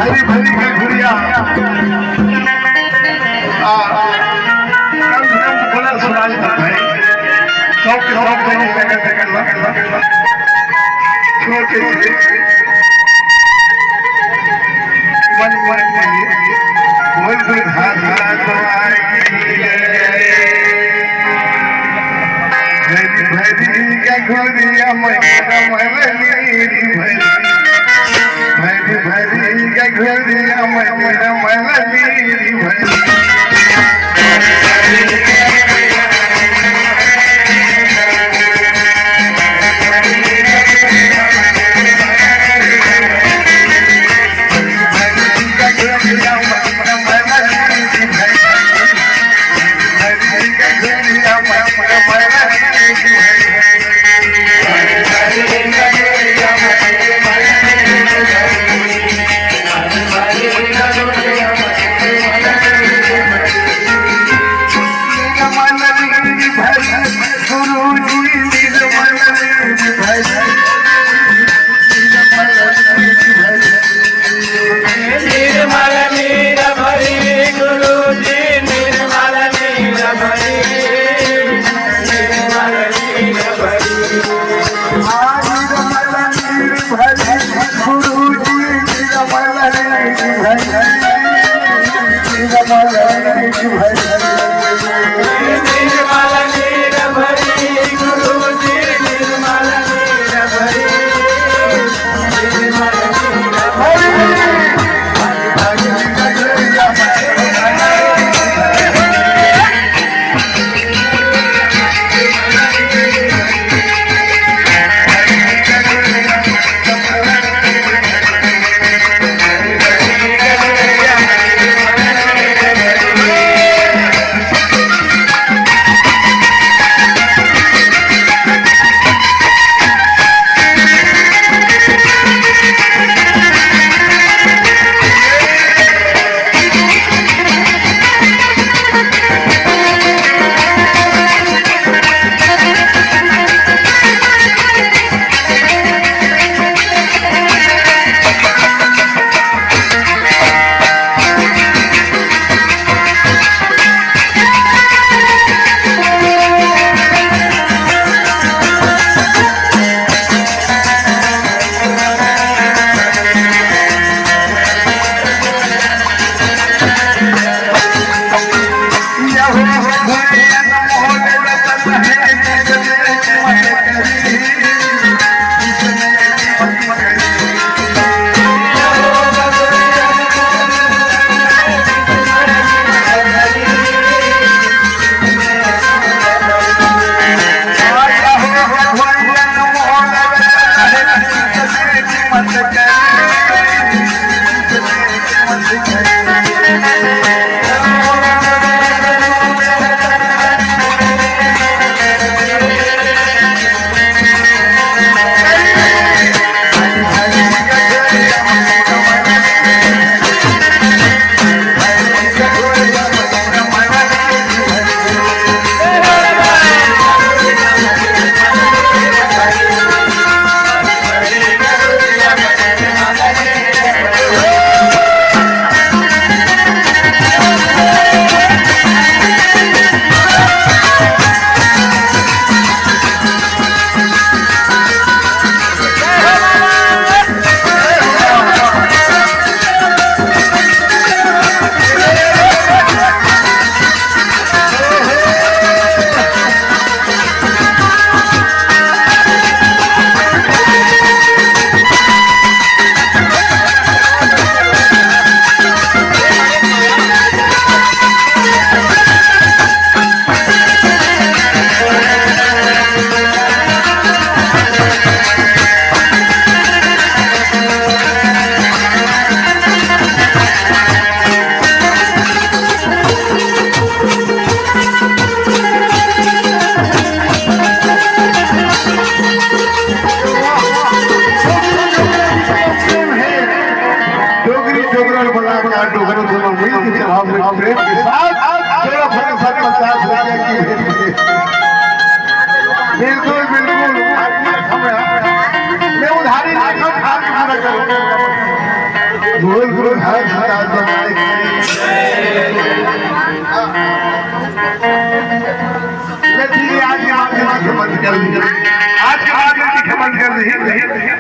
भरी भरी के गुड़िया बोला सुनाई था भाई शौक के शौक नहीं लगा छोटे से मन मन बोल बोल हाथ तो भरी भरी के गुड़िया मेरा मलनी भरी भरी के गुड़िया मेरा मलनी भरी Thank you.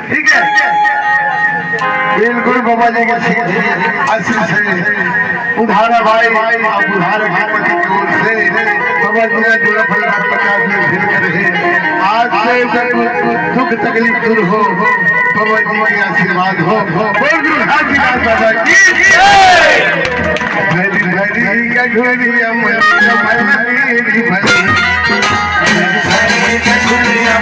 ठीक है बिल्कुल बाबा जी के आशीष से उधारा भाई उधार भगवती की ओर से बाबा जी ने जोड़ा फल 50 में फिर करे आज से दुख तकलीफ दूर हो बाबा जी के आशीर्वाद हो बोल हाजीराज बाबा की भरी भरी का घोड़िया मेरी भरी का घोड़िया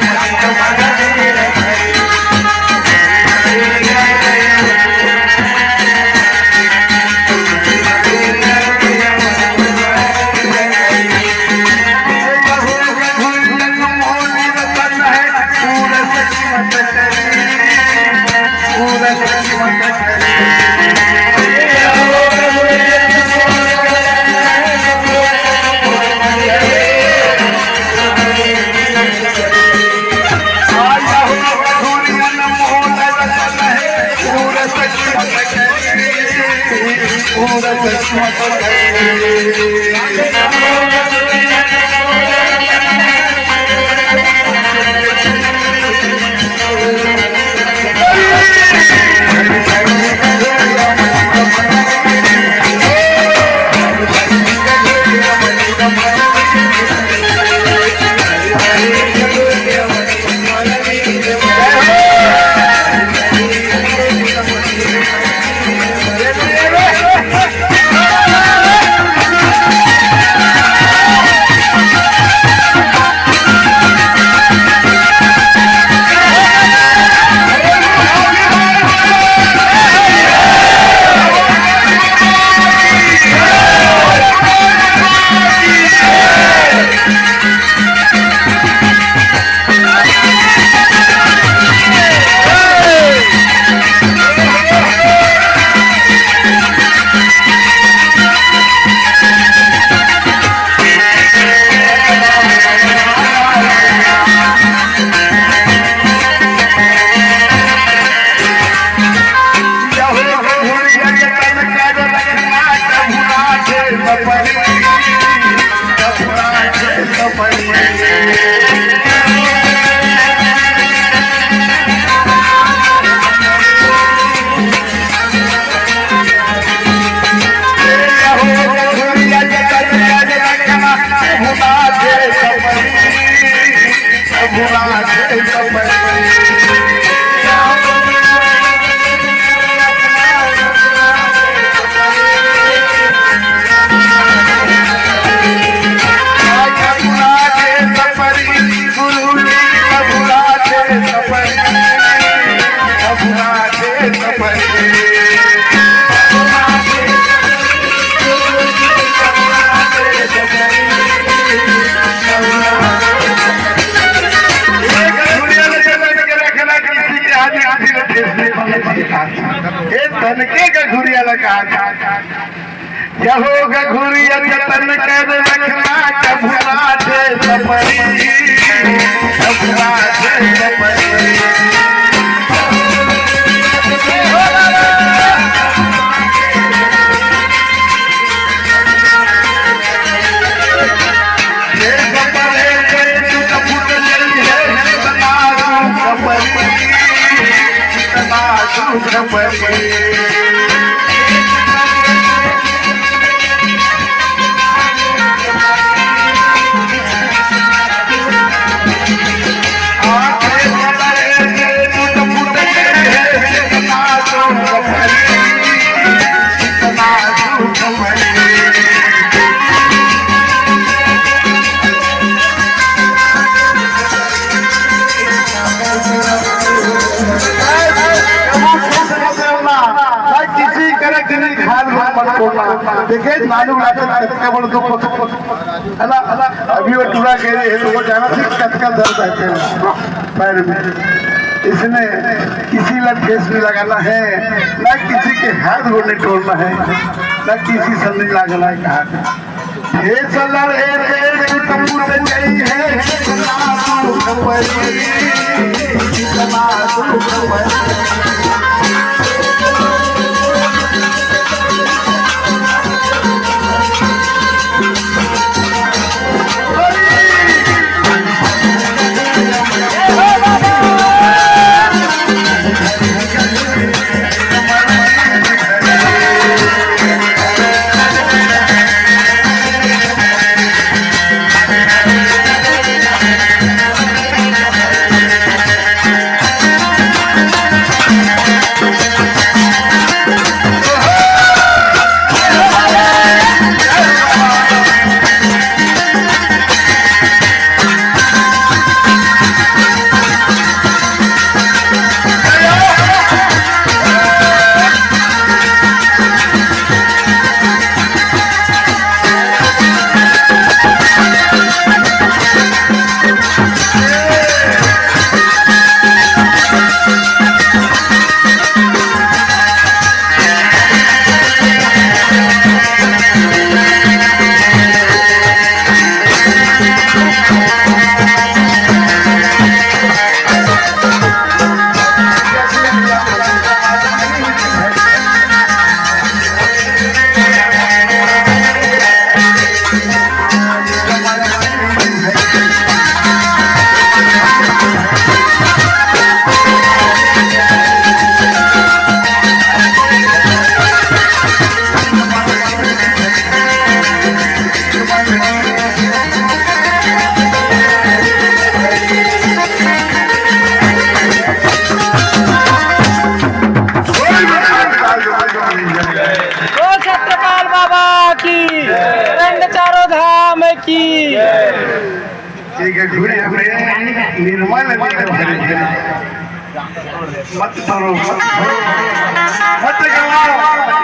तनके का घुरिया लगा यहो का घुरिया तन कर रखना कभुना दे सपरी कभुना दे सपरी देखे मालूम लगता बोल दो है ना अभी वो टूरा कह रहे हैं तो वो जाना थी कटका दर्द है पैर में इसने किसी लग ठेस नहीं लगाना है ना किसी के हाथ को नहीं तोड़ना है ना किसी से नहीं लगना है कहा मत करो मत करो मत करो